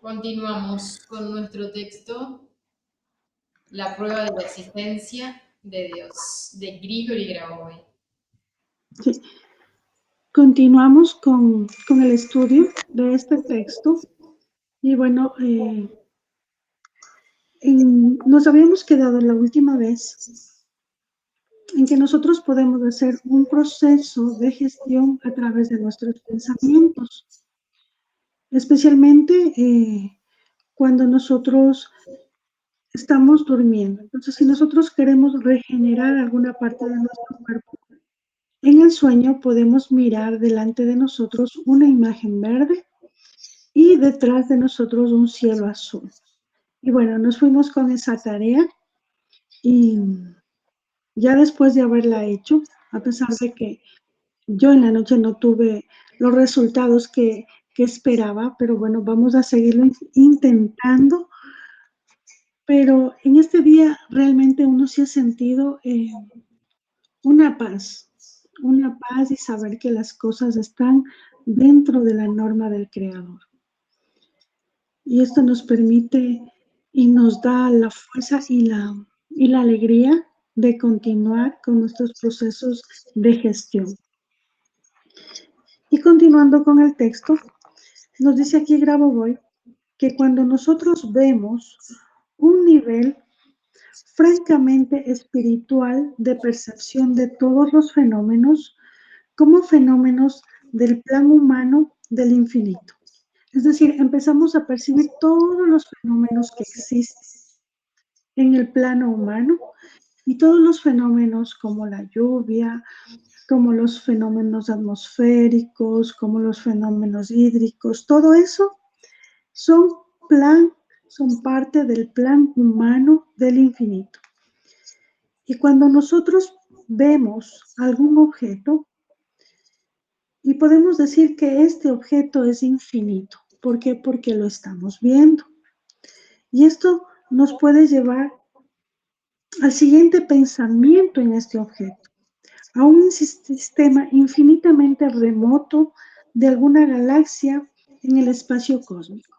Continuamos con nuestro texto, La prueba de la existencia de Dios, de Grigori Grabovoi. Sí. Continuamos con el estudio de este texto y bueno, nos habíamos quedado la última vez en que nosotros podemos hacer un proceso de gestión a través de nuestros pensamientos, especialmente cuando nosotros estamos durmiendo. Entonces, si nosotros queremos regenerar alguna parte de nuestro cuerpo, en el sueño podemos mirar delante de nosotros una imagen verde y detrás de nosotros un cielo azul. Y bueno, nos fuimos con esa tarea y ya después de haberla hecho, a pesar de que yo en la noche no tuve los resultados que esperaba, pero bueno, vamos a seguirlo intentando. Pero en este día realmente uno sí ha sentido una paz y saber que las cosas están dentro de la norma del Creador. Y esto nos permite y nos da la fuerza y la alegría de continuar con nuestros procesos de gestión. Y continuando con el texto, nos dice aquí Grabovoi que cuando nosotros vemos un nivel francamente espiritual de percepción de todos los fenómenos como fenómenos del plan humano del infinito. Es decir, empezamos a percibir todos los fenómenos que existen en el plano humano y todos los fenómenos como la lluvia, como los fenómenos atmosféricos, como los fenómenos hídricos, todo eso son parte del plan humano del infinito. Y cuando nosotros vemos algún objeto, y podemos decir que este objeto es infinito. ¿Por qué? Porque lo estamos viendo. Y esto nos puede llevar al siguiente pensamiento en este objeto, a un sistema infinitamente remoto de alguna galaxia en el espacio cósmico.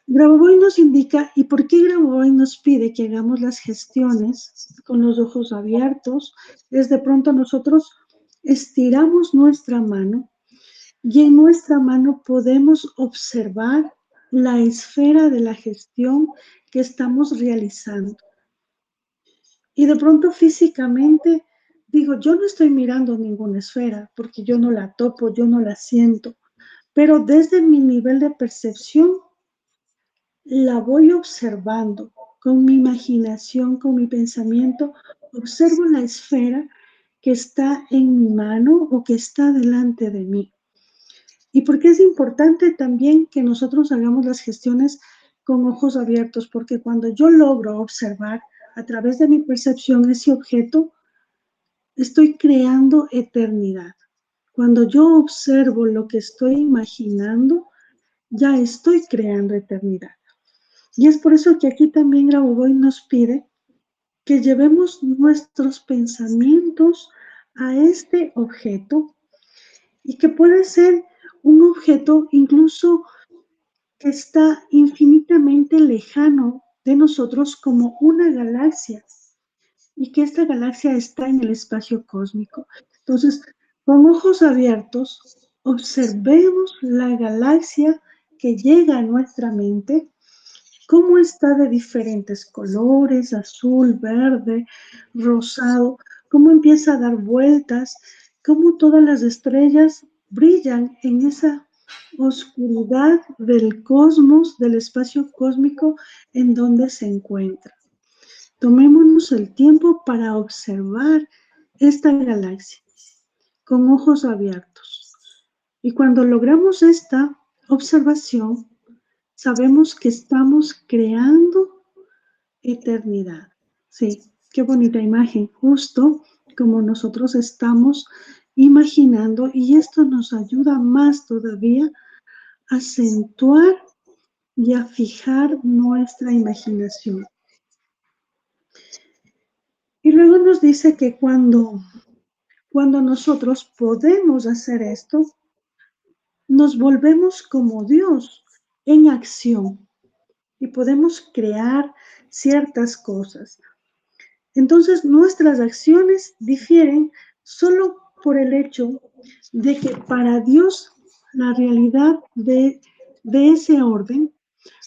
Grabovoi nos indica, ¿y por qué Grabovoi nos pide que hagamos las gestiones con los ojos abiertos? Es de pronto nosotros estiramos nuestra mano y en nuestra mano podemos observar la esfera de la gestión que estamos realizando. Y de pronto físicamente digo, yo no estoy mirando ninguna esfera porque yo no la topo, yo no la siento, pero desde mi nivel de percepción la voy observando con mi imaginación, con mi pensamiento, observo la esfera que está en mi mano o que está delante de mí. ¿Y por qué es importante también que nosotros hagamos las gestiones con ojos abiertos? Porque cuando yo logro observar a través de mi percepción ese objeto, estoy creando eternidad. Cuando yo observo lo que estoy imaginando, ya estoy creando eternidad. Y es por eso que aquí también Grabovoi nos pide que llevemos nuestros pensamientos a este objeto y que puede ser un objeto incluso que está infinitamente lejano de nosotros como una galaxia y que esta galaxia está en el espacio cósmico. Entonces, con ojos abiertos, observemos la galaxia que llega a nuestra mente, cómo está de diferentes colores, azul, verde, rosado, cómo empieza a dar vueltas, cómo todas las estrellas brillan en esa oscuridad del cosmos, del espacio cósmico en donde se encuentra. Tomémonos el tiempo para observar esta galaxia con ojos abiertos. Y cuando logramos esta observación, sabemos que estamos creando eternidad. Sí, qué bonita imagen, justo como nosotros estamos imaginando, y esto nos ayuda más todavía a acentuar y a fijar nuestra imaginación. Y luego nos dice que cuando nosotros podemos hacer esto, nos volvemos como Dios, en acción y podemos crear ciertas cosas. Entonces, nuestras acciones difieren solo por el hecho de que para Dios la realidad de ese orden,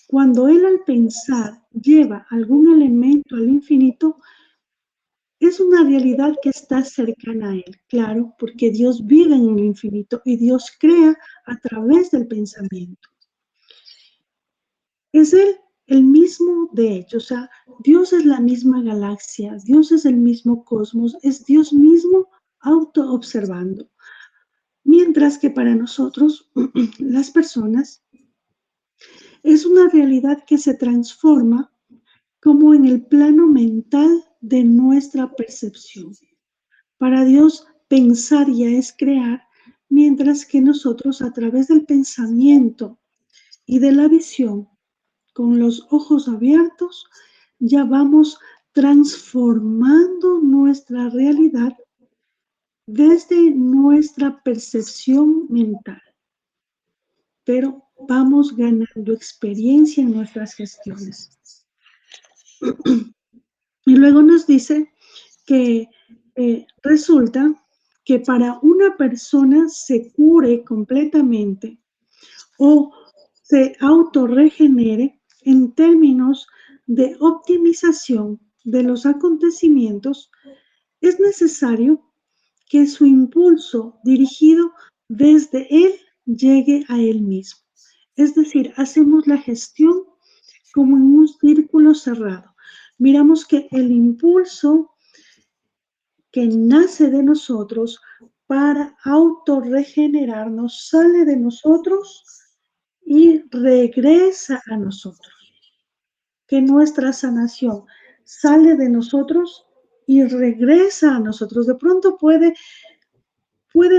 cuando Él al pensar lleva algún elemento al infinito, es una realidad que está cercana a Él, claro, porque Dios vive en el infinito y Dios crea a través del pensamiento. Es Él el mismo de hecho, o sea, Dios es la misma galaxia, Dios es el mismo cosmos, es Dios mismo auto-observando. Mientras que para nosotros, las personas, es una realidad que se transforma como en el plano mental de nuestra percepción. Para Dios, pensar ya es crear, mientras que nosotros a través del pensamiento y de la visión, con los ojos abiertos, ya vamos transformando nuestra realidad desde nuestra percepción mental, pero vamos ganando experiencia en nuestras gestiones. Y luego nos dice que resulta que para una persona se cure completamente o se autorregenere en términos de optimización de los acontecimientos, es necesario que su impulso dirigido desde él llegue a él mismo. Es decir, hacemos la gestión como en un círculo cerrado. Miramos que el impulso que nace de nosotros para autorregenerarnos sale de nosotros y regresa a nosotros. Que nuestra sanación sale de nosotros y regresa a nosotros. De pronto puede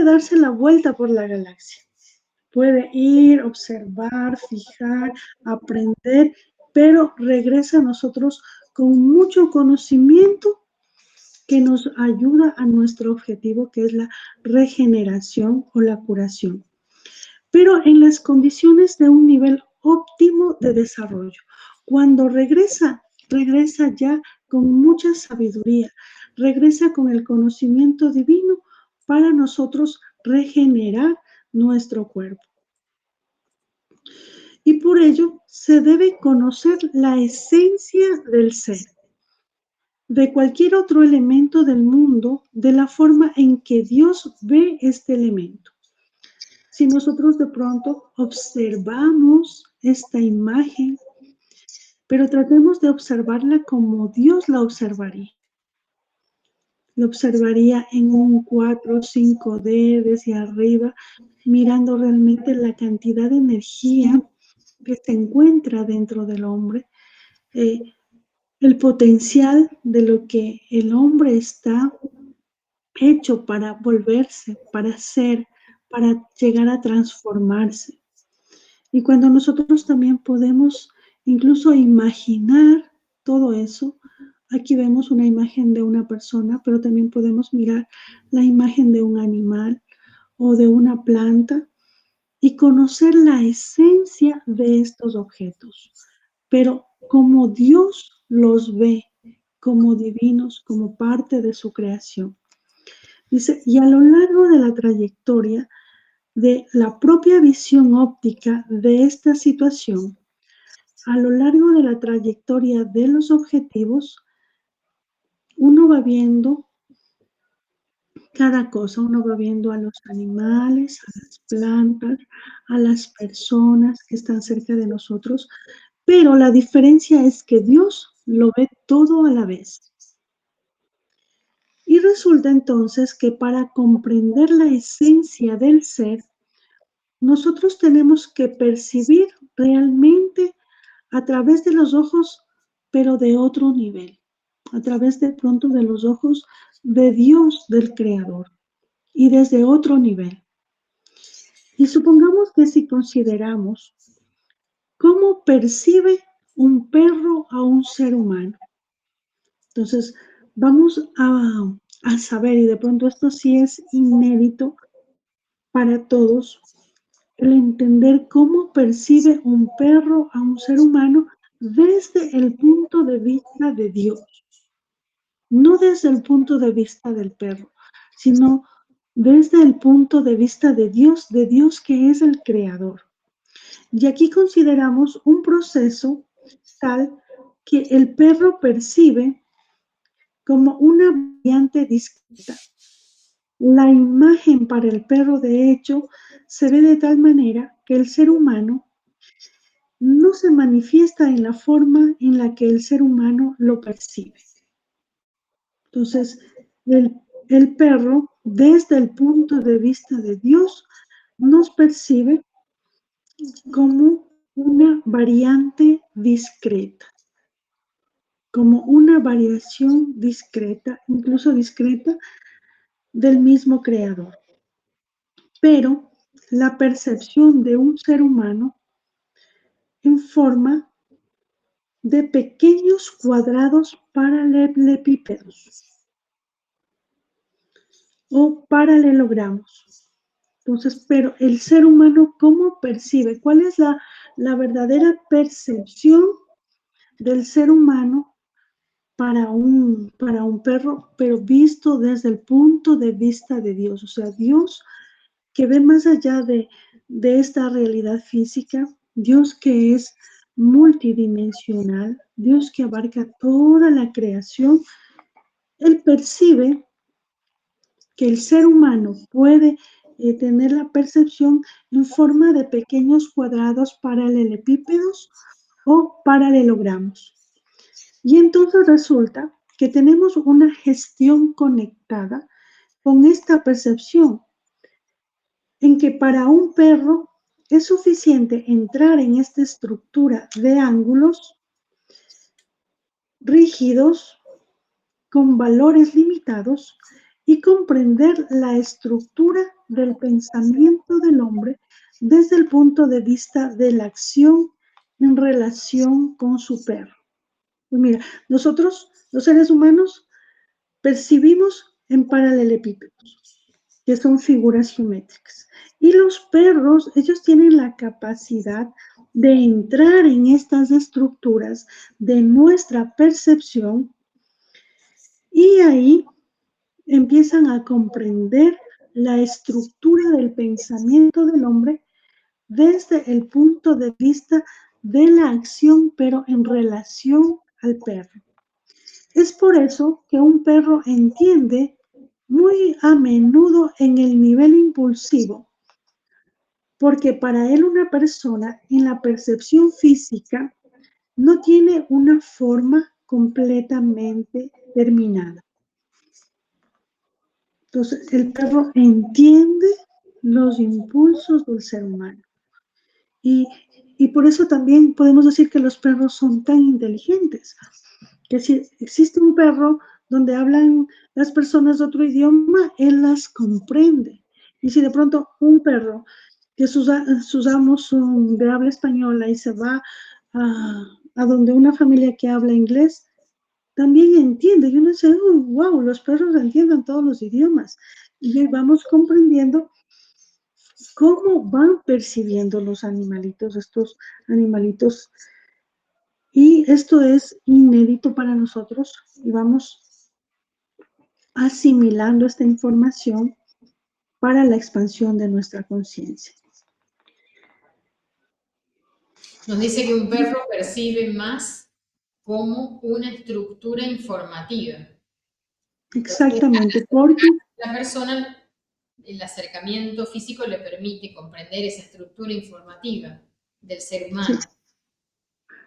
darse la vuelta por la galaxia. Puede ir, observar, fijar, aprender, pero regresa a nosotros con mucho conocimiento que nos ayuda a nuestro objetivo, que es la regeneración o la curación. Pero en las condiciones de un nivel óptimo de desarrollo. Cuando regresa ya con mucha sabiduría, regresa con el conocimiento divino para nosotros regenerar nuestro cuerpo. Y por ello se debe conocer la esencia del ser, de cualquier otro elemento del mundo, de la forma en que Dios ve este elemento. Si nosotros de pronto observamos esta imagen, pero tratemos de observarla como Dios la observaría. Lo observaría en un 4 o 5D desde arriba, mirando realmente la cantidad de energía que se encuentra dentro del hombre, el potencial de lo que el hombre está hecho para volverse, para ser, para llegar a transformarse. Y cuando nosotros también podemos incluso imaginar todo eso, aquí vemos una imagen de una persona, pero también podemos mirar la imagen de un animal o de una planta y conocer la esencia de estos objetos, pero como Dios los ve, como divinos, como parte de su creación. Dice, y a lo largo de la trayectoria de la propia visión óptica de esta situación, a lo largo de la trayectoria de los objetivos, uno va viendo cada cosa, uno va viendo a los animales, a las plantas, a las personas que están cerca de nosotros, pero la diferencia es que Dios lo ve todo a la vez. Y resulta entonces que para comprender la esencia del ser, nosotros tenemos que percibir realmente a través de los ojos, pero de otro nivel, a través de pronto de los ojos de Dios, del Creador, y desde otro nivel. Y supongamos que si consideramos cómo percibe un perro a un ser humano, entonces vamos a saber, y de pronto esto sí es inédito para todos, el entender cómo percibe un perro a un ser humano desde el punto de vista de Dios. No desde el punto de vista del perro, sino desde el punto de vista de Dios que es el creador. Y aquí consideramos un proceso tal que el perro percibe como una variante discreta. La imagen para el perro, de hecho, se ve de tal manera que el ser humano no se manifiesta en la forma en la que el ser humano lo percibe. Entonces, el perro, desde el punto de vista de Dios, nos percibe como una variante discreta, como una variación discreta, incluso discreta, del mismo creador. Pero la percepción de un ser humano en forma de pequeños cuadrados paralelepípedos o paralelogramos. Entonces, pero el ser humano, ¿cómo percibe? ¿Cuál es la verdadera percepción del ser humano para un perro, pero visto desde el punto de vista de Dios? O sea, Dios que ve más allá de esta realidad física, Dios que es multidimensional, Dios que abarca toda la creación, Él percibe que el ser humano puede tener la percepción en forma de pequeños cuadrados paralelepípedos o paralelogramos. Y entonces resulta que tenemos una gestión conectada con esta percepción, en que para un perro es suficiente entrar en esta estructura de ángulos rígidos con valores limitados y comprender la estructura del pensamiento del hombre desde el punto de vista de la acción en relación con su perro. Pues mira, nosotros, los seres humanos, percibimos en paralelepípedos, que son figuras geométricas. Y los perros, ellos tienen la capacidad de entrar en estas estructuras de nuestra percepción y ahí empiezan a comprender la estructura del pensamiento del hombre desde el punto de vista de la acción, pero en relación al perro. Es por eso que un perro entiende muy a menudo en el nivel impulsivo, porque para él una persona en la percepción física no tiene una forma completamente terminada. Entonces, el perro entiende los impulsos del ser humano. Y por eso también podemos decir que los perros son tan inteligentes, que si existe un perro donde hablan las personas de otro idioma, él las comprende. Y si de pronto un perro que sus amos son de habla española y se va a donde una familia que habla inglés, también entiende. Y uno dice, oh, wow, los perros entienden todos los idiomas. Y ahí vamos comprendiendo cómo van percibiendo los animalitos, estos animalitos. Y esto es inédito para nosotros y vamos asimilando esta información para la expansión de nuestra conciencia. Nos dice que un perro percibe más como una estructura informativa. Exactamente, porque la persona, el acercamiento físico le permite comprender esa estructura informativa del ser humano.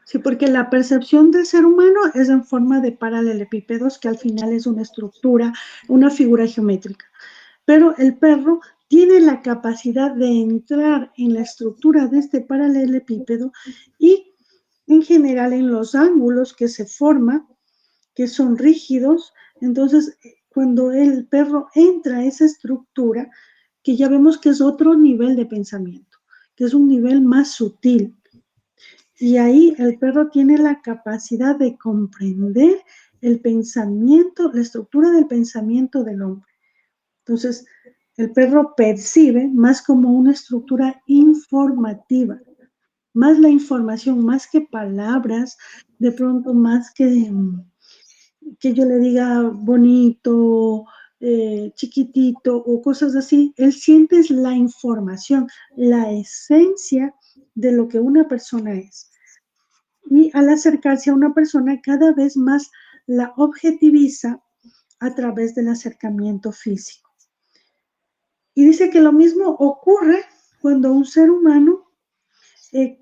Sí, porque la percepción del ser humano es en forma de paralelepípedos, que al final es una estructura, una figura geométrica. Pero el perro tiene la capacidad de entrar en la estructura de este paralelepípedo y en general en los ángulos que se forman, que son rígidos. Entonces, cuando el perro entra a esa estructura, que ya vemos que es otro nivel de pensamiento, que es un nivel más sutil. Y ahí el perro tiene la capacidad de comprender el pensamiento, la estructura del pensamiento del hombre. Entonces, El perro percibe más como una estructura informativa, más la información, más que palabras, de pronto más que yo le diga bonito, chiquitito o cosas así. Él siente la información, la esencia de lo que una persona es. Y al acercarse a una persona, cada vez más la objetiviza a través del acercamiento físico. Y dice que lo mismo ocurre cuando un ser humano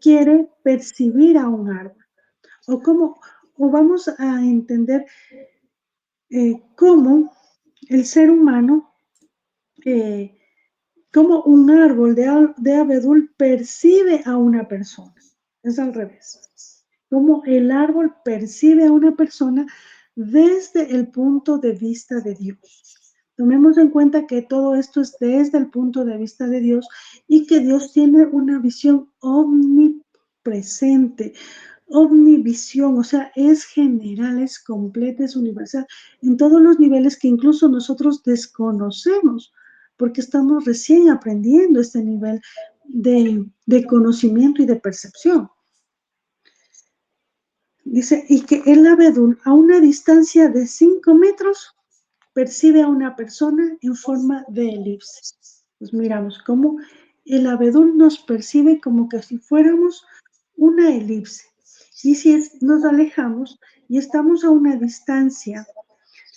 quiere percibir a un árbol. O vamos a entender cómo el ser humano, cómo un árbol de abedul percibe a una persona. Es al revés. Cómo el árbol percibe a una persona desde el punto de vista de Dios. Tomemos en cuenta que todo esto es desde el punto de vista de Dios y que Dios tiene una visión omnipresente, omnivisión, o sea, es general, es completa, es universal, en todos los niveles que incluso nosotros desconocemos, porque estamos recién aprendiendo este nivel de conocimiento y de percepción. Dice, y que el abedul a una distancia de 5 metros percibe a una persona en forma de elipse. Pues miramos cómo el abedul nos percibe como que si fuéramos una elipse. Y si nos alejamos y estamos a una distancia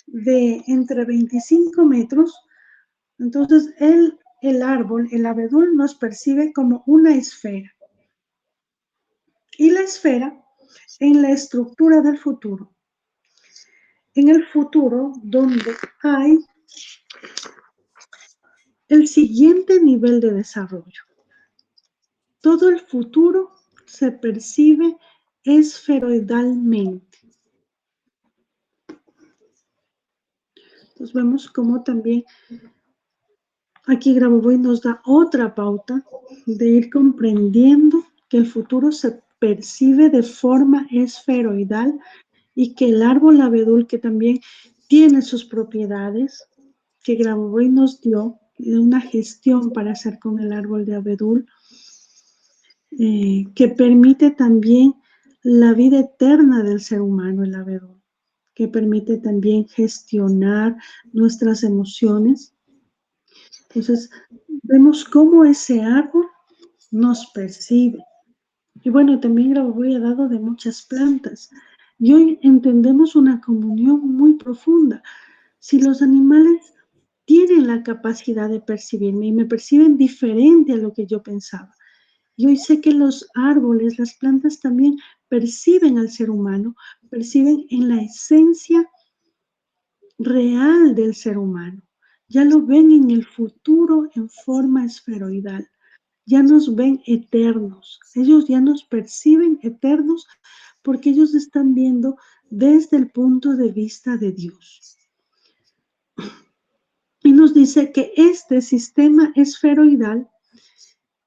de entre 25 metros, entonces el árbol, el abedul, nos percibe como una esfera. Y la esfera en la estructura del futuro. En el futuro, donde hay el siguiente nivel de desarrollo. Todo el futuro se percibe esferoidalmente. Entonces vemos cómo también aquí Grabovoi nos da otra pauta de ir comprendiendo que el futuro se percibe de forma esferoidal y que el árbol abedul, que también tiene sus propiedades, que Grabovoi nos dio una gestión para hacer con el árbol de abedul, que permite también la vida eterna del ser humano, el abedul, que permite también gestionar nuestras emociones. Entonces, vemos cómo ese árbol nos percibe. Y bueno, también Grabovoi ha dado de muchas plantas. Y hoy entendemos una comunión muy profunda. Si los animales tienen la capacidad de percibirme y me perciben diferente a lo que yo pensaba, y hoy sé que los árboles, las plantas también perciben al ser humano, perciben en la esencia real del ser humano. Ya lo ven en el futuro en forma esferoidal. Ya nos ven eternos. Ellos ya nos perciben eternos porque ellos están viendo desde el punto de vista de Dios. Y nos dice que este sistema esferoidal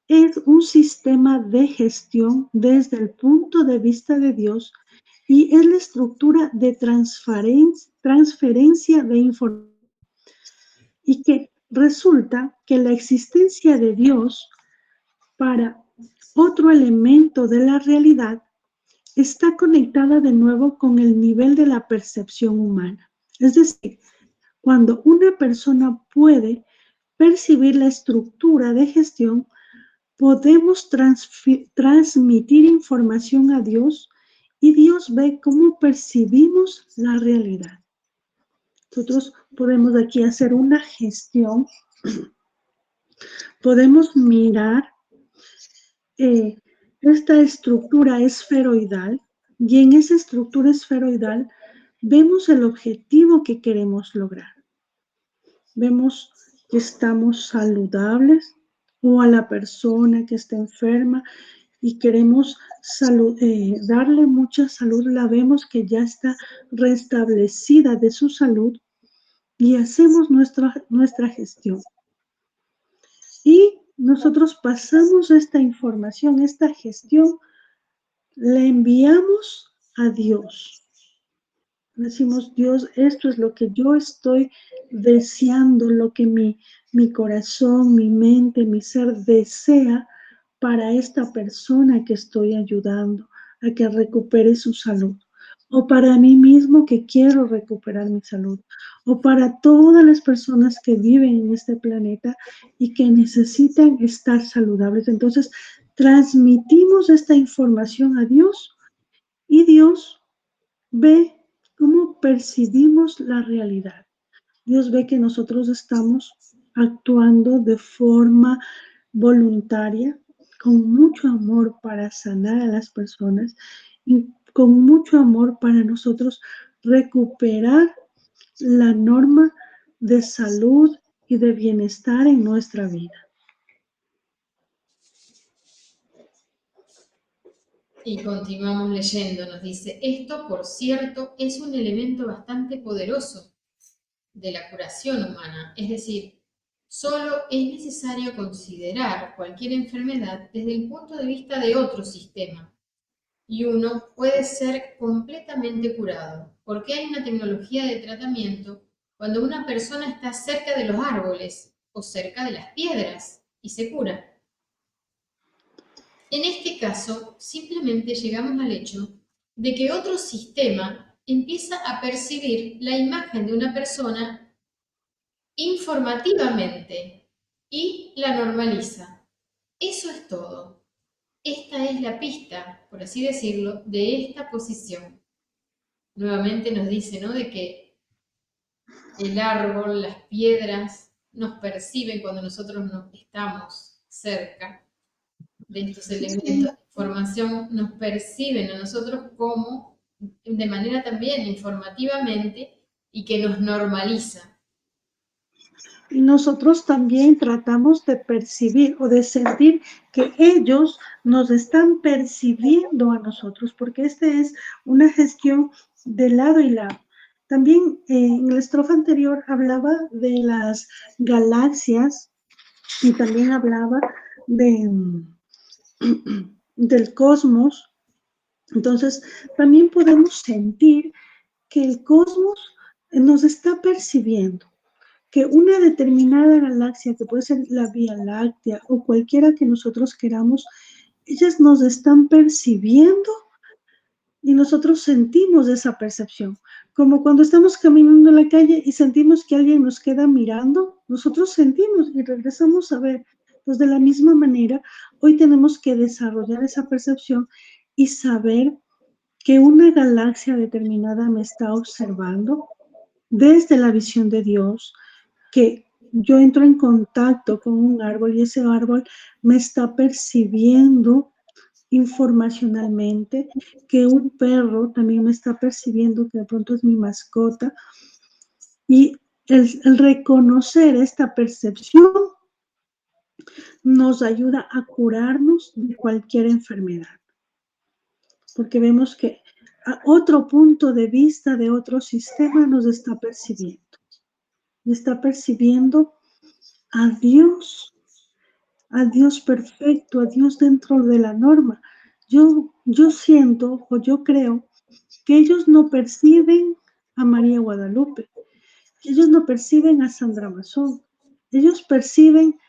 es un sistema de gestión desde el punto de vista de Dios y es la estructura de transferencia de información. Y que resulta que la existencia de Dios para otro elemento de la realidad está conectada de nuevo con el nivel de la percepción humana. Es decir, cuando una persona puede percibir la estructura de gestión, podemos transmitir información a Dios y Dios ve cómo percibimos la realidad. Nosotros podemos aquí hacer una gestión, podemos mirar esta estructura esferoidal y en esa estructura esferoidal vemos el objetivo que queremos lograr. Vemos que estamos saludables o a la persona que está enferma y queremos darle mucha salud, la vemos que ya está restablecida de su salud y hacemos nuestra gestión. Y nosotros pasamos esta información, esta gestión, la enviamos a Dios. Decimos, Dios, esto es lo que yo estoy deseando, lo que mi corazón, mi mente, mi ser desea para esta persona que estoy ayudando a que recupere su salud. O para mí mismo que quiero recuperar mi salud. O para todas las personas que viven en este planeta y que necesitan estar saludables. Entonces, transmitimos esta información a Dios y Dios ve cómo percibimos la realidad. Dios ve que nosotros estamos actuando de forma voluntaria, con mucho amor para sanar a las personas y con mucho amor para nosotros recuperar la norma de salud y de bienestar en nuestra vida. Y continuamos leyendo, nos dice, esto, por cierto, es un elemento bastante poderoso de la curación humana, es decir, solo es necesario considerar cualquier enfermedad desde el punto de vista de otro sistema y uno puede ser completamente curado, porque hay una tecnología de tratamiento cuando una persona está cerca de los árboles o cerca de las piedras y se cura. En este caso, simplemente llegamos al hecho de que otro sistema empieza a percibir la imagen de una persona informativamente y la normaliza. Eso es todo. Esta es la pista, por así decirlo, de esta posición. Nuevamente nos dice, ¿no? De que el árbol, las piedras nos perciben cuando nosotros no estamos cerca de estos elementos Sí. de información, nos perciben a nosotros como de manera también informativamente y que nos normaliza. Y nosotros también tratamos de percibir o de sentir que ellos nos están percibiendo a nosotros, porque esta es una gestión de lado y lado. También en la estrofa anterior hablaba de las galaxias y también hablaba de, del cosmos. Entonces, también podemos sentir que el cosmos nos está percibiendo, que una determinada galaxia, que puede ser la Vía Láctea o cualquiera que nosotros queramos, ellas nos están percibiendo y nosotros sentimos esa percepción. Como cuando estamos caminando en la calle y sentimos que alguien nos queda mirando, nosotros sentimos y regresamos a ver. Pues de la misma manera, hoy tenemos que desarrollar esa percepción y saber que una galaxia determinada me está observando desde la visión de Dios, que yo entro en contacto con un árbol y ese árbol me está percibiendo informacionalmente, que un perro también me está percibiendo que de pronto es mi mascota, y el reconocer esta percepción nos ayuda a curarnos de cualquier enfermedad, porque vemos que a otro punto de vista de otro sistema nos está percibiendo a Dios perfecto, a Dios dentro de la norma. Yo siento o yo creo que ellos no perciben a María Guadalupe, que ellos no perciben a Sandra Mazón, ellos perciben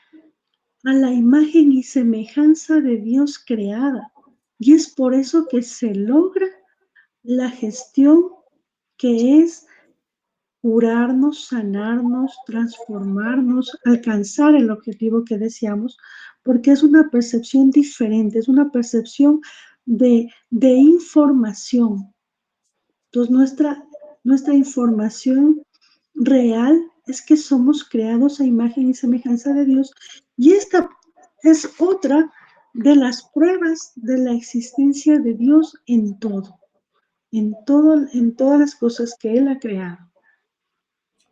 a la imagen y semejanza de Dios creada. Y es por eso que se logra la gestión que es curarnos, sanarnos, transformarnos, alcanzar el objetivo que deseamos, porque es una percepción diferente, es una percepción de información. Entonces, nuestra información real es que somos creados a imagen y semejanza de Dios, y esta es otra de las pruebas de la existencia de Dios en todas las cosas que Él ha creado.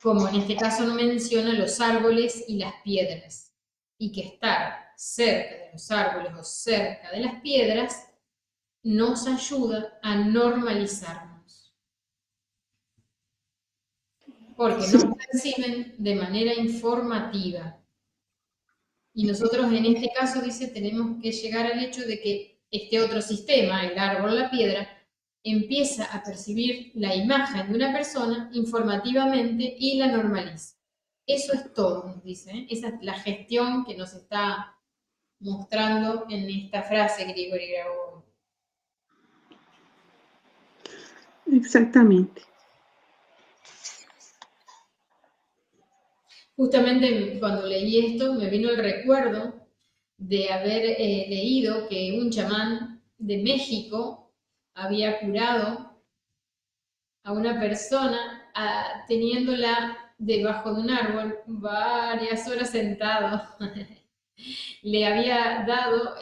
Como en este caso no menciona los árboles y las piedras, y que estar cerca de los árboles o cerca de las piedras nos ayuda a normalizarnos, porque Sí, nos perciben de manera informativa. Y nosotros en este caso, dice, tenemos que llegar al hecho de que este otro sistema, el árbol, la piedra, empieza a percibir la imagen de una persona informativamente y la normaliza. Eso es todo, nos dice, ¿eh? Esa es la gestión que nos está mostrando en esta frase Grigori Grabovoi. Exactamente. Justamente cuando leí esto me vino el recuerdo de haber leído que un chamán de México había curado a una persona teniéndola debajo de un árbol varias horas sentado. Le había dado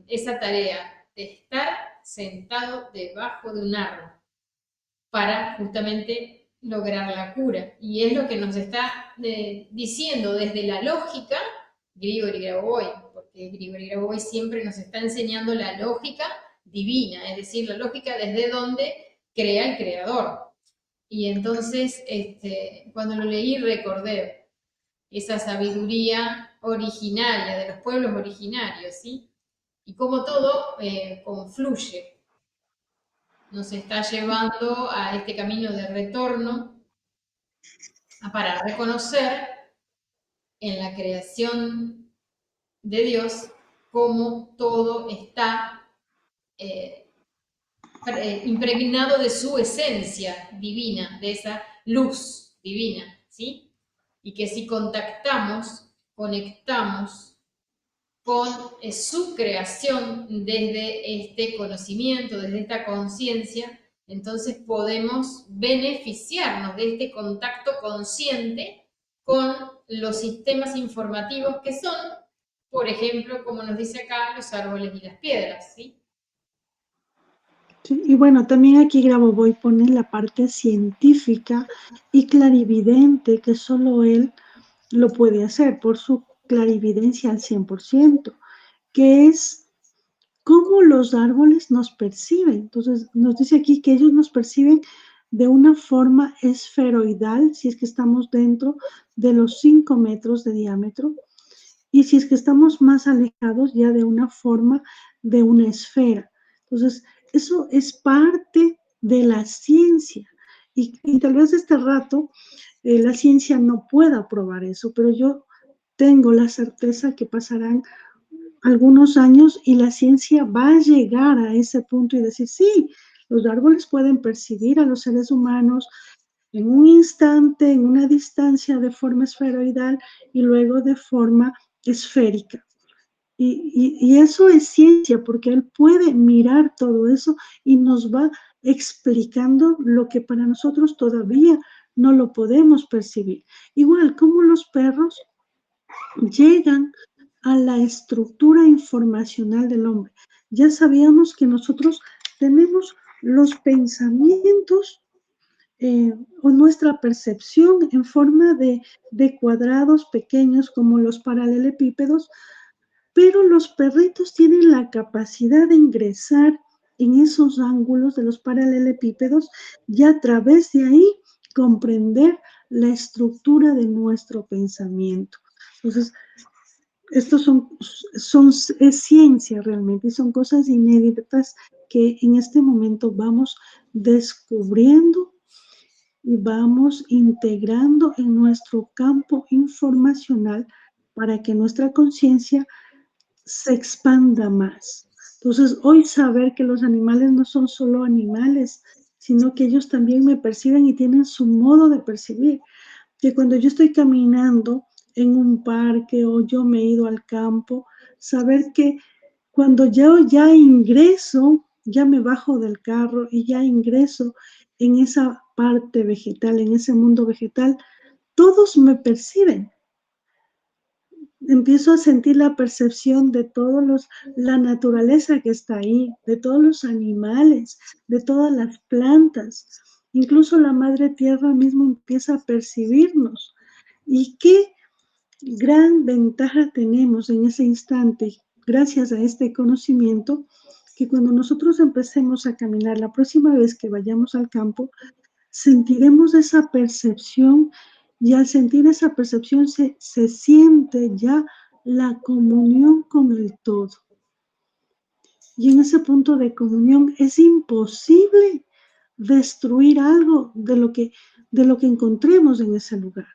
esa tarea de estar sentado debajo de un árbol para justamente lograr la cura. Y es lo que nos está diciendo desde la lógica Grigori Grabovoi, porque Grigori Grabovoi siempre nos está enseñando la lógica divina, es decir, la lógica desde donde crea el creador. Y entonces, cuando lo leí, recordé esa sabiduría originaria de los pueblos originarios, ¿sí? Y cómo todo confluye, nos está llevando a este camino de retorno para reconocer en la creación de Dios cómo todo está impregnado de su esencia divina, de esa luz divina, ¿sí? Y que si contactamos, conectamos con su creación desde este conocimiento, desde esta conciencia, entonces podemos beneficiarnos de este contacto consciente con los sistemas informativos que son, por ejemplo, como nos dice acá, los árboles y las piedras, ¿sí? Sí, y bueno, también aquí Grabovoi pone la parte científica y clarividente que solo él lo puede hacer por su clarividencia al 100%, que es cómo los árboles nos perciben. Entonces, nos dice aquí que ellos nos perciben de una forma esferoidal, si es que estamos dentro de los 5 metros de diámetro, y si es que estamos más alejados ya de una forma de una esfera. Entonces, eso es parte de la ciencia. Y tal vez este rato la ciencia no pueda probar eso, pero yo tengo la certeza que pasarán algunos años y la ciencia va a llegar a ese punto y decir, sí, los árboles pueden percibir a los seres humanos en un instante, en una distancia de forma esferoidal y luego de forma esférica. Y eso es ciencia, porque él puede mirar todo eso y nos va explicando lo que para nosotros todavía no lo podemos percibir. Igual como los perros llegan a la estructura informacional del hombre. Ya sabíamos que nosotros tenemos los pensamientos o nuestra percepción en forma de cuadrados pequeños como los paralelepípedos, pero los perritos tienen la capacidad de ingresar en esos ángulos de los paralelepípedos y a través de ahí comprender la estructura de nuestro pensamiento. Entonces, estos es ciencia realmente, y son cosas inéditas que en este momento vamos descubriendo y vamos integrando en nuestro campo informacional para que nuestra conciencia se expanda más. Entonces, hoy saber que los animales no son solo animales, sino que ellos también me perciben y tienen su modo de percibir. Que cuando yo estoy caminando en un parque o yo me he ido al campo, saber que cuando yo ya ingreso, ya me bajo del carro y ya ingreso en esa parte vegetal, en ese mundo vegetal, todos me perciben. Empiezo a sentir la percepción de la naturaleza que está ahí, de todos los animales, de todas las plantas. Incluso la madre tierra mismo empieza a percibirnos. ¿Y qué gran ventaja tenemos en ese instante, gracias a este conocimiento, que cuando nosotros empecemos a caminar, la próxima vez que vayamos al campo, sentiremos esa percepción y al sentir esa percepción se siente ya la comunión con el todo. Y en ese punto de comunión es imposible destruir algo de lo que encontremos en ese lugar.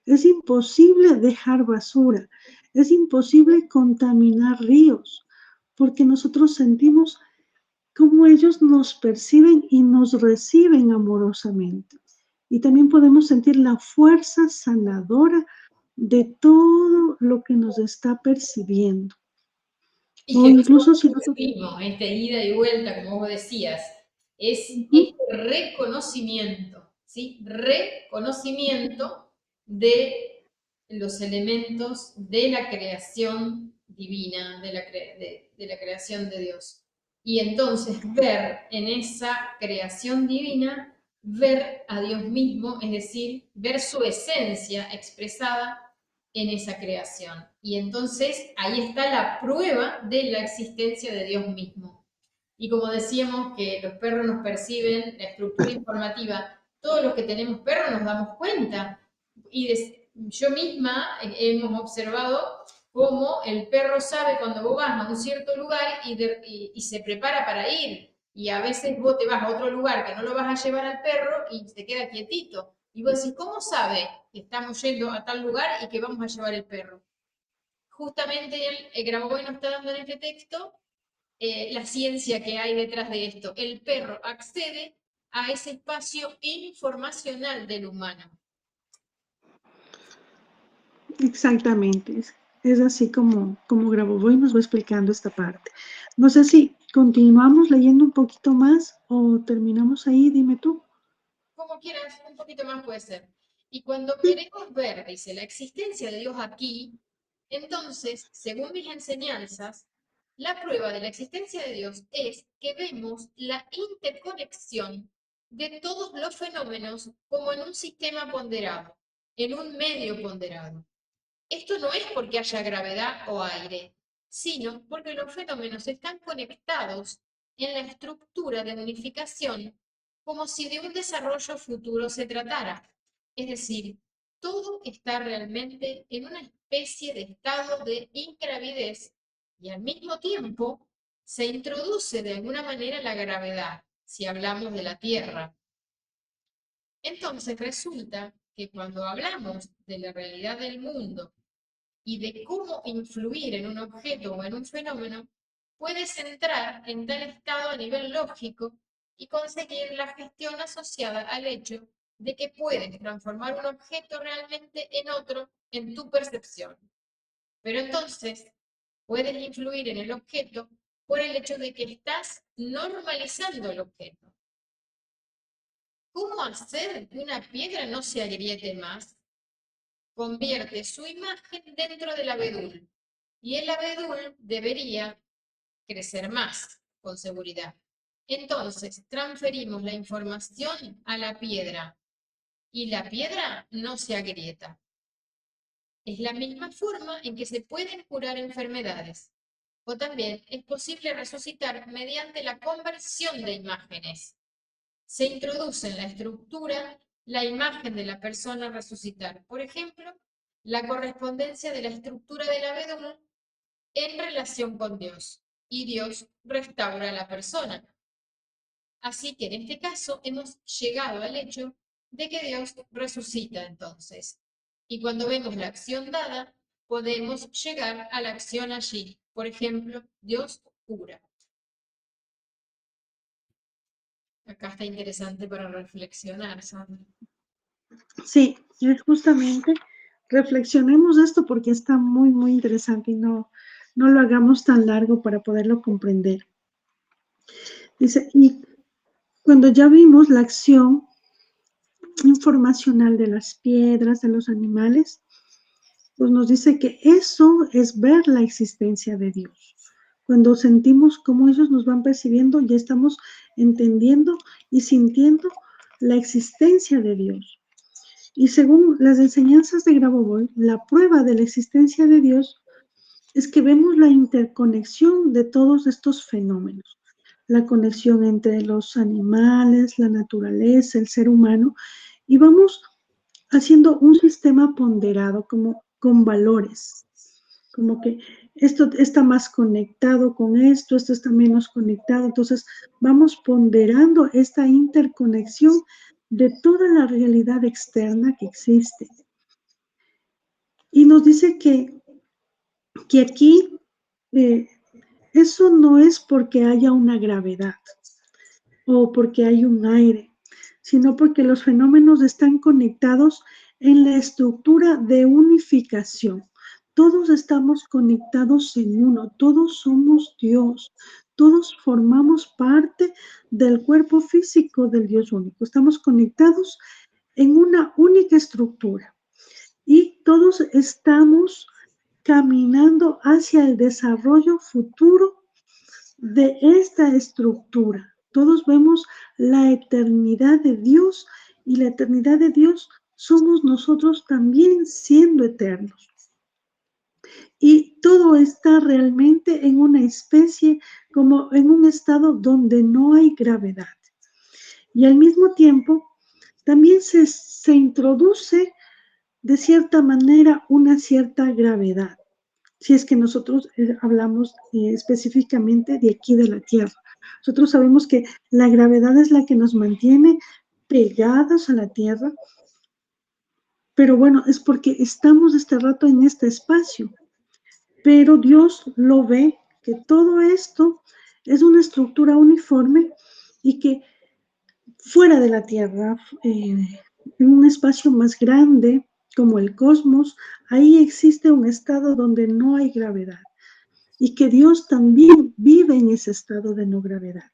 Es imposible dejar basura, es imposible contaminar ríos, porque nosotros sentimos cómo ellos nos perciben y nos reciben amorosamente. Y también podemos sentir la fuerza sanadora de todo lo que nos está percibiendo. Y O que incluso nosotros si nosotros... decimos, este ida y vuelta, como vos decías, es Ujú. este reconocimiento, ¿sí? Reconocimiento de los elementos de la creación divina, de la creación de Dios. Y entonces ver en esa creación divina, ver a Dios mismo, es decir, ver su esencia expresada en esa creación. Y entonces ahí está la prueba de la existencia de Dios mismo. Y como decíamos que los perros nos perciben la estructura informativa, todos los que tenemos perros nos damos cuenta. Y yo misma hemos observado cómo el perro sabe cuando vos vas a un cierto lugar y se prepara para ir. Y a veces vos te vas a otro lugar que no lo vas a llevar al perro y se queda quietito. Y vos decís, ¿cómo sabe que estamos yendo a tal lugar y que vamos a llevar el perro? Justamente el Grabovoi nos está dando en este texto la ciencia que hay detrás de esto. El perro accede a ese espacio informacional del humano. Exactamente, es así como Grabovoi nos va explicando esta parte. No sé si continuamos leyendo un poquito más o terminamos ahí, dime tú. Como quieras, un poquito más puede ser. Y cuando queremos ver, dice, la existencia de Dios aquí, entonces, según mis enseñanzas, la prueba de la existencia de Dios es que vemos la interconexión de todos los fenómenos como en un sistema ponderado, en un medio ponderado. Esto no es porque haya gravedad o aire, sino porque los fenómenos están conectados en la estructura de unificación como si de un desarrollo futuro se tratara. Es decir, todo está realmente en una especie de estado de ingravidez y al mismo tiempo se introduce de alguna manera la gravedad, si hablamos de la Tierra. Entonces resulta que cuando hablamos de la realidad del mundo y de cómo influir en un objeto o en un fenómeno, puedes entrar en tal estado a nivel lógico y conseguir la gestión asociada al hecho de que puedes transformar un objeto realmente en otro en tu percepción. Pero entonces puedes influir en el objeto por el hecho de que estás normalizando el objeto. ¿Cómo hacer que una piedra no se agriete más? Convierte su imagen dentro del abedul y el abedul debería crecer más, con seguridad. Entonces, transferimos la información a la piedra y la piedra no se agrieta. Es la misma forma en que se pueden curar enfermedades. O también es posible resucitar mediante la conversión de imágenes. Se introduce en la estructura la imagen de la persona a resucitar. Por ejemplo, la correspondencia de la estructura del abedul en relación con Dios. Y Dios restaura a la persona. Así que en este caso hemos llegado al hecho de que Dios resucita entonces. Y cuando vemos la acción dada, podemos llegar a la acción allí. Por ejemplo, Dios cura. Acá está interesante para reflexionar, Sandra. Sí, es justamente reflexionemos de esto porque está muy, muy interesante y no lo hagamos tan largo para poderlo comprender. Dice, y cuando ya vimos la acción informacional de las piedras, de los animales, pues nos dice que eso es ver la existencia de Dios. Cuando sentimos cómo ellos nos van percibiendo, ya estamos entendiendo y sintiendo la existencia de Dios. Y según las enseñanzas de Grabovoi, la prueba de la existencia de Dios es que vemos la interconexión de todos estos fenómenos, la conexión entre los animales, la naturaleza, el ser humano, y vamos haciendo un sistema ponderado como con valores, como que esto está más conectado con esto está menos conectado. Entonces, vamos ponderando esta interconexión de toda la realidad externa que existe. Y nos dice que aquí eso no es porque haya una gravedad o porque hay un aire, sino porque los fenómenos están conectados en la estructura de unificación. Todos estamos conectados en uno, todos somos Dios, todos formamos parte del cuerpo físico del Dios único. Estamos conectados en una única estructura y todos estamos caminando hacia el desarrollo futuro de esta estructura. Todos vemos la eternidad de Dios y la eternidad de Dios somos nosotros también siendo eternos. Y todo está realmente en una especie, como en un estado donde no hay gravedad. Y al mismo tiempo, también se introduce de cierta manera una cierta gravedad, si es que nosotros hablamos específicamente de aquí de la Tierra. Nosotros sabemos que la gravedad es la que nos mantiene pegados a la Tierra, pero bueno, es porque estamos este rato en este espacio, pero Dios lo ve, que todo esto es una estructura uniforme y que fuera de la Tierra, en un espacio más grande como el cosmos, ahí existe un estado donde no hay gravedad y que Dios también vive en ese estado de no gravedad.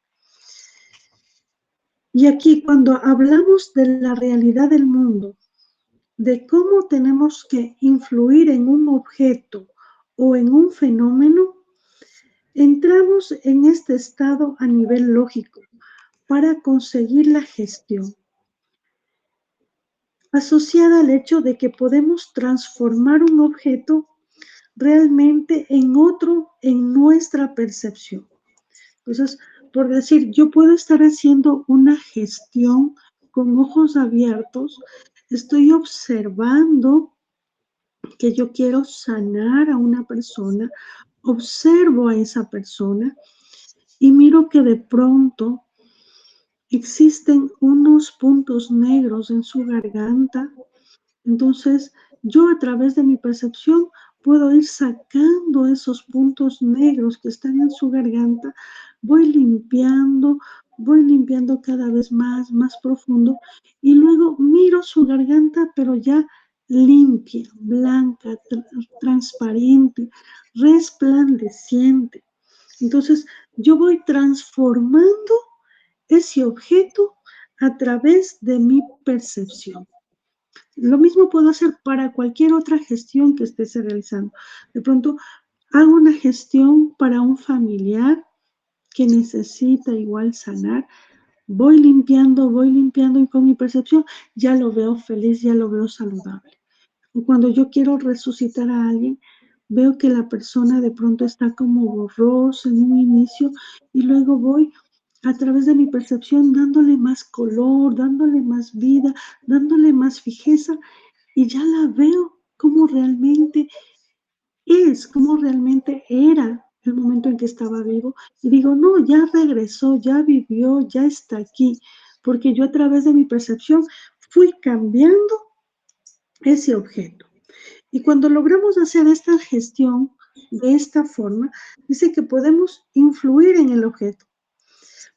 Y aquí cuando hablamos de la realidad del mundo, de cómo tenemos que influir en un objeto o en un fenómeno, entramos en este estado a nivel lógico para conseguir la gestión, asociada al hecho de que podemos transformar un objeto realmente en otro en nuestra percepción. Entonces, por decir, yo puedo estar haciendo una gestión con ojos abiertos, estoy observando que yo quiero sanar a una persona, observo a esa persona y miro que de pronto existen unos puntos negros en su garganta. Entonces, yo a través de mi percepción puedo ir sacando esos puntos negros que están en su garganta, voy limpiando cada vez más, más profundo, y luego miro su garganta, pero ya limpia, blanca, transparente, resplandeciente. Entonces, yo voy transformando ese objeto a través de mi percepción. Lo mismo puedo hacer para cualquier otra gestión que estés realizando. De pronto, hago una gestión para un familiar que necesita igual sanar. Voy limpiando y con mi percepción ya lo veo feliz, ya lo veo saludable. Y cuando yo quiero resucitar a alguien, veo que la persona de pronto está como borrosa en un inicio y luego voy a través de mi percepción dándole más color, dándole más vida, dándole más fijeza y ya la veo como realmente es, como realmente era el momento en que estaba vivo. Y digo, no, ya regresó, ya vivió, ya está aquí, porque yo a través de mi percepción fui cambiando ese objeto. Y cuando logramos hacer esta gestión de esta forma, dice que podemos influir en el objeto,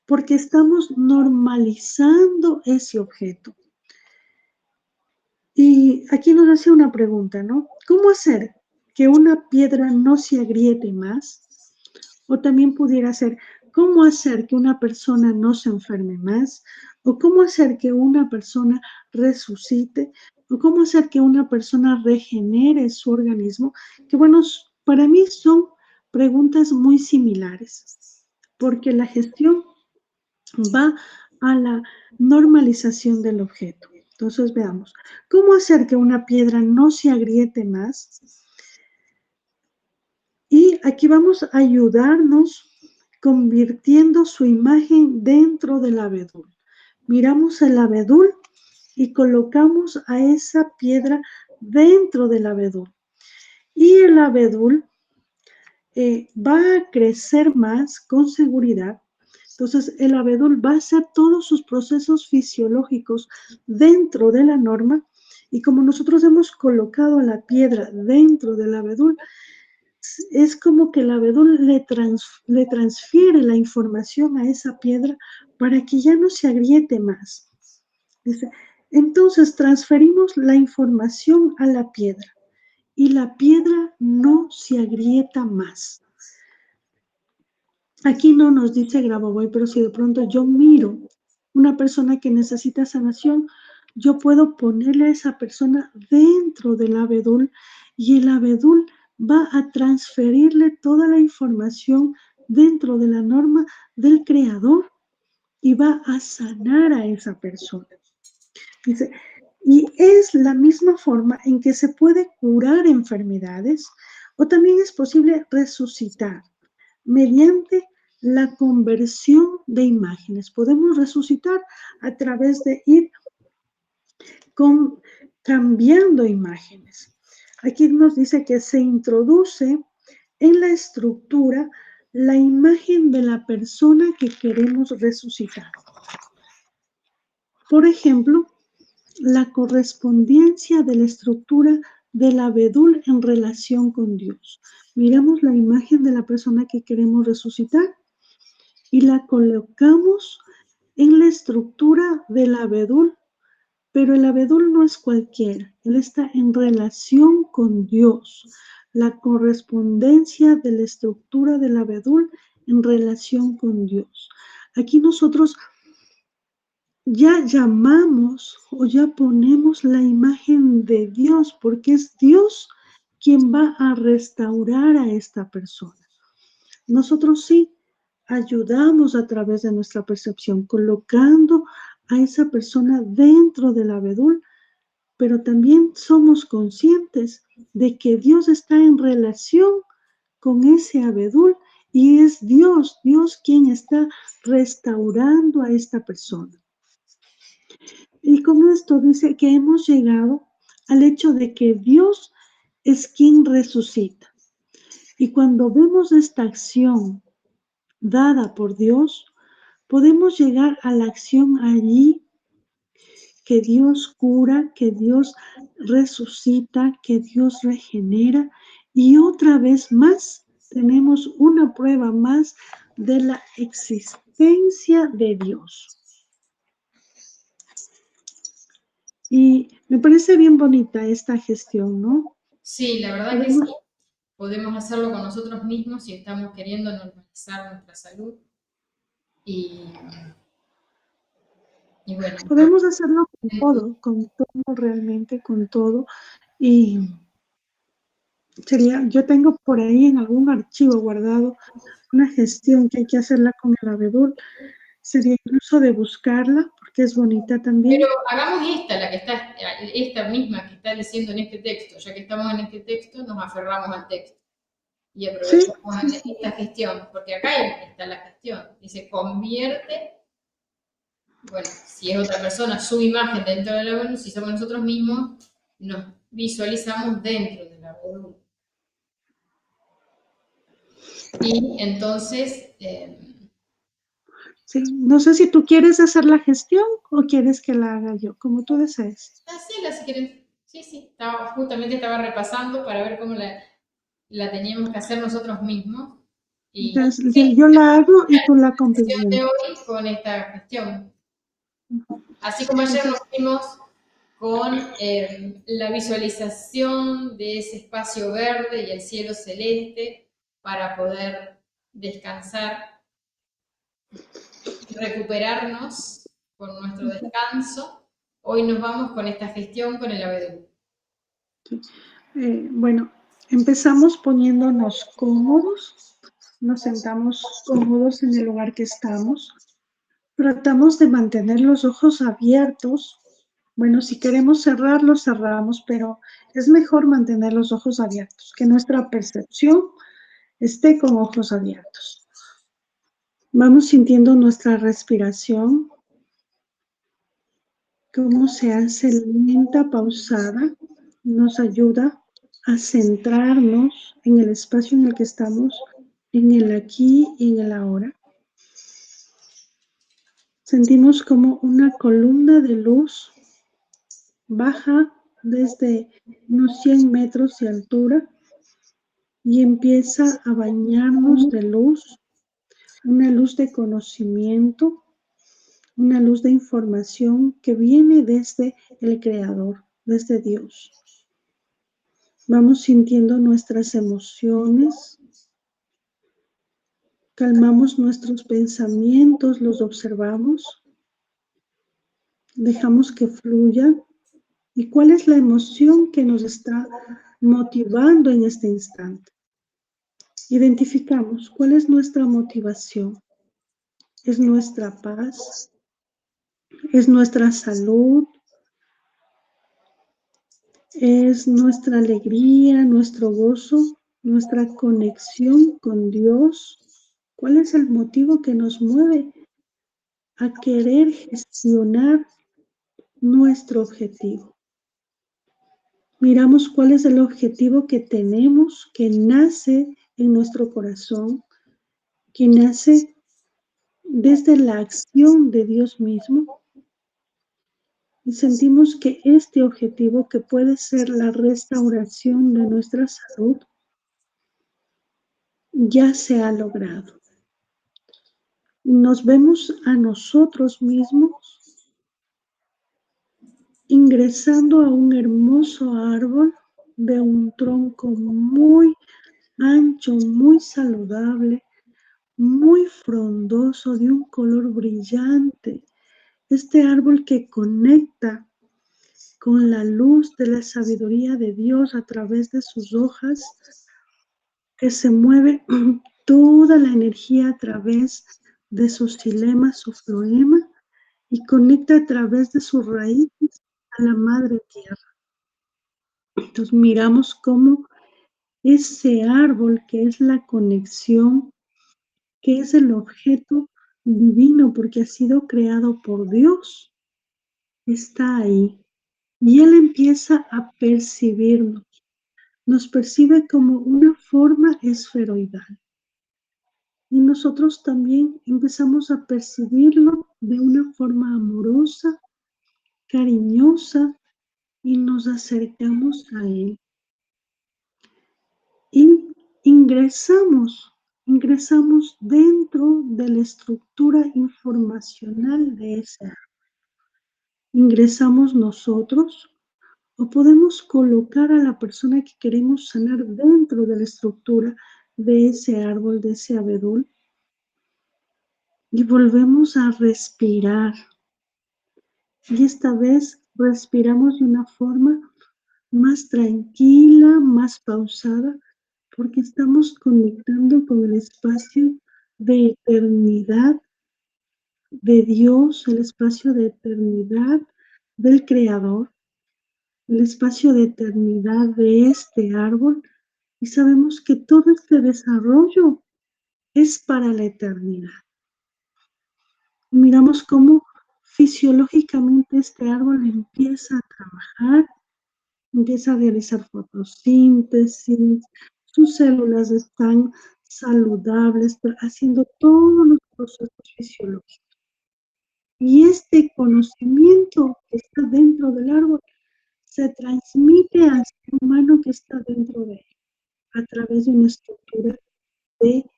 porque estamos normalizando ese objeto. Y aquí nos hace una pregunta, ¿no? ¿Cómo hacer que una piedra no se agriete más? O también pudiera ser, ¿cómo hacer que una persona no se enferme más? ¿O cómo hacer que una persona resucite? ¿O cómo hacer que una persona regenere su organismo? Que bueno, para mí son preguntas muy similares, porque la gestión va a la normalización del objeto. Entonces veamos, ¿cómo hacer que una piedra no se agriete más? Y aquí vamos a ayudarnos convirtiendo su imagen dentro del abedul. Miramos el abedul y colocamos a esa piedra dentro del abedul. Y el abedul va a crecer más con seguridad. Entonces, el abedul va a hacer todos sus procesos fisiológicos dentro de la norma y como nosotros hemos colocado a la piedra dentro del abedul, es como que el abedul le transfiere la información a esa piedra para que ya no se agriete más. Dice, entonces transferimos la información a la piedra y la piedra no se agrieta más. Aquí no nos dice Grabovoi, pero si de pronto yo miro una persona que necesita sanación, yo puedo ponerle a esa persona dentro del abedul y el abedul va a transferirle toda la información dentro de la norma del creador y va a sanar a esa persona. Dice, y es la misma forma en que se puede curar enfermedades o también es posible resucitar mediante la conversión de imágenes. Podemos resucitar a través de ir cambiando imágenes. Aquí nos dice que se introduce en la estructura la imagen de la persona que queremos resucitar. Por ejemplo, la correspondencia de la estructura del abedul en relación con Dios. Miramos la imagen de la persona que queremos resucitar y la colocamos en la estructura del abedul, pero el abedul no es cualquiera, él está en relación con Dios, la correspondencia de la estructura del abedul en relación con Dios. Aquí nosotros ya llamamos o ya ponemos la imagen de Dios, porque es Dios quien va a restaurar a esta persona. Nosotros sí ayudamos a través de nuestra percepción, colocando a esa persona dentro del abedul, pero también somos conscientes de que Dios está en relación con ese abedul y es Dios quien está restaurando a esta persona. Y con esto dice que hemos llegado al hecho de que Dios es quien resucita. Y cuando vemos esta acción dada por Dios, podemos llegar a la acción allí que Dios cura, que Dios resucita, que Dios regenera. Y otra vez más tenemos una prueba más de la existencia de Dios. Y me parece bien bonita esta gestión, ¿no? Sí, la verdad que sí. Podemos hacerlo con nosotros mismos si estamos queriendo normalizar nuestra salud. Y bueno. Podemos hacerlo con todo realmente, con todo. Y yo tengo por ahí en algún archivo guardado una gestión que hay que hacerla con el abedul. Sería incluso de buscarla, porque es bonita también. Pero hagamos esta misma que está diciendo en este texto, ya que estamos en este texto, nos aferramos al texto y aprovechamos esta gestión, porque acá está la gestión, y se convierte, bueno, si es otra persona, su imagen dentro del abedul, si somos nosotros mismos, nos visualizamos dentro del abedul. Y entonces... sí, no sé si tú quieres hacer la gestión o quieres que la haga yo, como tú desees. Hacela si quieres. Sí, sí, justamente estaba repasando para ver cómo la teníamos que hacer nosotros mismos. Y Entonces, sí, yo la hago y tú la la sesión de complementas. hoy con esta gestión. Así como ayer nos fuimos con la visualización de ese espacio verde y el cielo celeste para poder descansar y recuperarnos con nuestro descanso. Hoy nos vamos con esta gestión con el abedul. Sí. Bueno, empezamos poniéndonos cómodos, nos sentamos cómodos en el lugar que estamos, tratamos de mantener los ojos abiertos. Bueno, si queremos cerrarlos, cerramos, pero es mejor mantener los ojos abiertos, que nuestra percepción esté con ojos abiertos. Vamos sintiendo nuestra respiración, cómo se hace lenta, pausada, nos ayuda a centrarnos en el espacio en el que estamos, en el aquí y en el ahora. Sentimos como una columna de luz baja desde unos 100 metros de altura y empieza a bañarnos de luz, una luz de conocimiento, una luz de información que viene desde el Creador, desde Dios. Vamos sintiendo nuestras emociones, calmamos nuestros pensamientos, los observamos, dejamos que fluyan. ¿Y cuál es la emoción que nos está motivando en este instante? Identificamos cuál es nuestra motivación. ¿Es nuestra paz? ¿Es nuestra salud? ¿Es nuestra alegría, nuestro gozo, nuestra conexión con Dios? ¿Cuál es el motivo que nos mueve a querer gestionar nuestro objetivo? Miramos cuál es el objetivo que tenemos, que nace en nuestro corazón, que nace desde la acción de Dios mismo. Y sentimos que este objetivo, que puede ser la restauración de nuestra salud, ya se ha logrado. Nos vemos a nosotros mismos ingresando a un hermoso árbol de un tronco muy ancho, muy saludable, muy frondoso, de un color brillante. Este árbol que conecta con la luz de la sabiduría de Dios a través de sus hojas, que se mueve toda la energía a través de su xilema, su floema, y conecta a través de sus raíces a la madre tierra. Entonces miramos cómo ese árbol, que es la conexión, que es el objeto divino porque ha sido creado por Dios, está ahí. Y Él empieza a percibirnos. Nos percibe como una forma esferoidal. Y nosotros también empezamos a percibirlo de una forma amorosa, cariñosa, y nos acercamos a Él. Y ingresamos dentro de la estructura informacional de ese árbol. Ingresamos nosotros, o podemos colocar a la persona que queremos sanar dentro de la estructura de ese árbol, de ese abedul, y volvemos a respirar. Y esta vez respiramos de una forma más tranquila, más pausada, porque estamos conectando con el espacio de eternidad de Dios, el espacio de eternidad del Creador, el espacio de eternidad de este árbol, y sabemos que todo este desarrollo es para la eternidad. Miramos cómo fisiológicamente este árbol empieza a trabajar, empieza a realizar fotosíntesis, sus células están saludables, haciendo todos los procesos fisiológicos. Y este conocimiento que está dentro del árbol se transmite al ser humano que está dentro de él, a través de una estructura de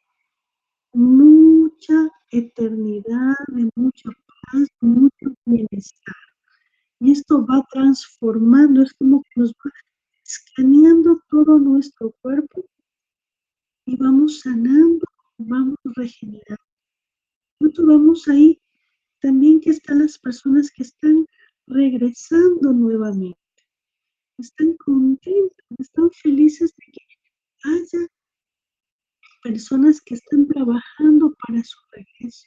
mucha eternidad, de mucha paz, de mucho bienestar. Y esto va transformando, es como que nos va escaneando todo nuestro cuerpo y vamos sanando, vamos regenerando. Nosotros vemos ahí también que están las personas que están regresando nuevamente, están contentas, están felices de que haya personas que están trabajando para su regreso,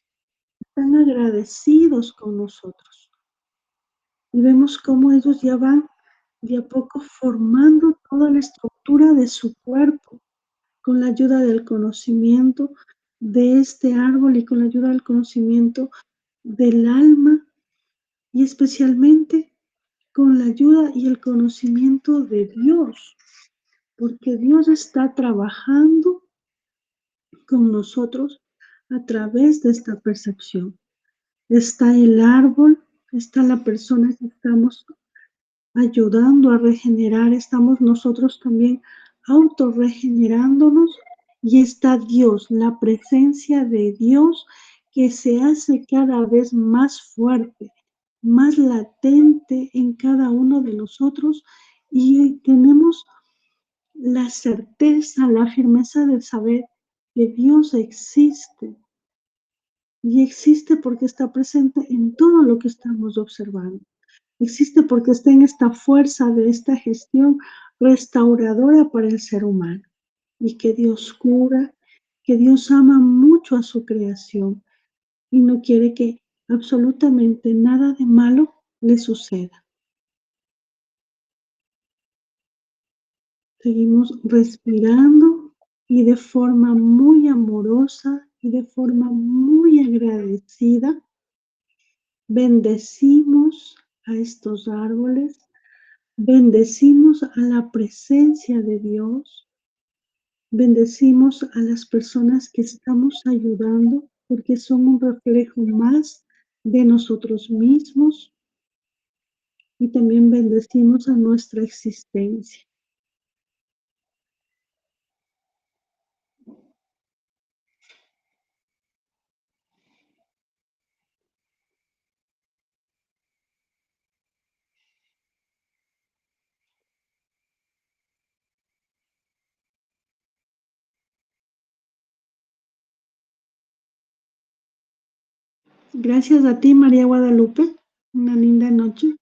están agradecidos con nosotros. Y vemos cómo ellos ya van de a poco formando toda la estructura de su cuerpo con la ayuda del conocimiento de este árbol y con la ayuda del conocimiento del alma, y especialmente con la ayuda y el conocimiento de Dios, porque Dios está trabajando con nosotros a través de esta percepción. Está el árbol, está la persona que estamos ayudando a regenerar, estamos nosotros también autorregenerándonos y está Dios, la presencia de Dios que se hace cada vez más fuerte, más latente en cada uno de nosotros y tenemos la certeza, la firmeza de saber que Dios existe y existe porque está presente en todo lo que estamos observando. Existe porque está en esta fuerza de esta gestión restauradora para el ser humano. Y que Dios cura, que Dios ama mucho a su creación y no quiere que absolutamente nada de malo le suceda. Seguimos respirando y de forma muy amorosa y de forma muy agradecida, bendecimos a estos árboles. Bendecimos a la presencia de Dios, bendecimos a las personas que estamos ayudando porque son un reflejo más de nosotros mismos y también bendecimos a nuestra existencia. Gracias a ti, María Guadalupe. Una linda noche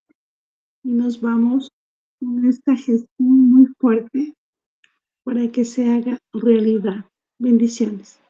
y nos vamos con esta gestión muy fuerte para que se haga realidad. Bendiciones.